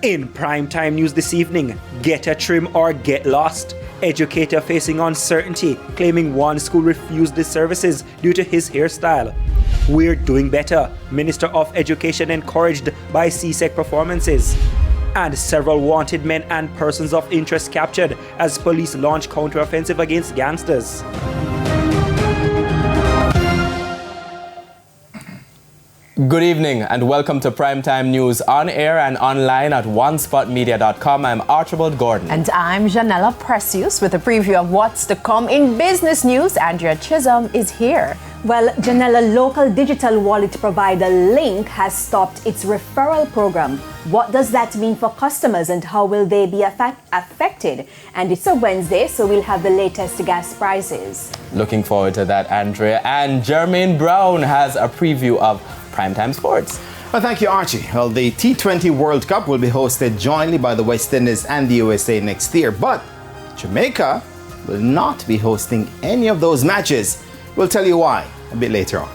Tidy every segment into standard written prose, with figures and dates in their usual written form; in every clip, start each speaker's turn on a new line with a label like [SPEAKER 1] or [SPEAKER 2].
[SPEAKER 1] In primetime news this evening, get a trim or get lost. Educator facing uncertainty, claiming one school refused the services due to his hairstyle. We're doing better. Minister of Education encouraged by CSEC performances. And several wanted men and persons of interest captured as police launch counteroffensive against gangsters.
[SPEAKER 2] Good evening and welcome to Primetime News on air and online at onespotmedia.com. I'm Archibald Gordon.
[SPEAKER 3] And I'm Janella Precious with a preview of what's to come in business news. Andrea Chisholm is here.
[SPEAKER 4] Well, Janella, local digital wallet provider Link has stopped its referral program. What does that mean for customers and how will they be affected? And it's a Wednesday, so we'll have the latest gas prices.
[SPEAKER 2] Looking forward to that, Andrea. And Jermaine Brown has a preview of Primetime Sports.
[SPEAKER 5] Well, thank you, Archie. Well, the T20 World Cup will be hosted jointly by the West Indies and the USA next year, but Jamaica will not be hosting any of those matches. We'll tell you why a bit later on.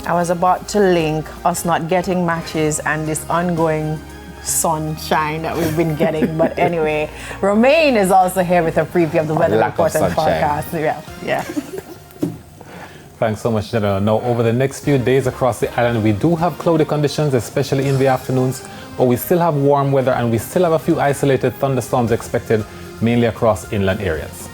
[SPEAKER 3] I was about to link us not getting matches and this ongoing sunshine that we've been getting. But anyway, Romaine is also here with a preview of the weather report and forecast. Yeah.
[SPEAKER 6] Thanks so much, General. Now, over the next few days across the island, we do have cloudy conditions, especially in the afternoons, but we still have warm weather and we still have a few isolated thunderstorms expected, mainly across inland areas.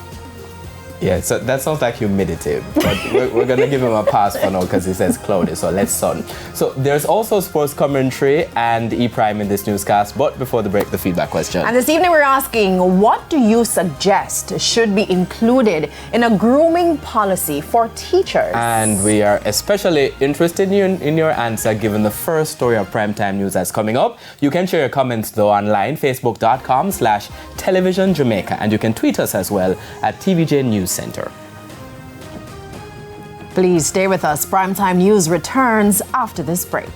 [SPEAKER 2] Yeah, so that sounds like humidity, but we're going to give him a pass for now because he says cloudy, so let's sun. So there's also sports commentary and E-Prime in this newscast, but before the break, the feedback question.
[SPEAKER 3] And this evening we're asking, what do you suggest should be included in a grooming policy for teachers?
[SPEAKER 2] And we are especially interested in your answer given the first story of Primetime News that's coming up. You can share your comments though online, facebook.com/television Jamaica, and you can tweet us as well at TVJ News Center.
[SPEAKER 3] Please stay with us. Primetime News returns after this break.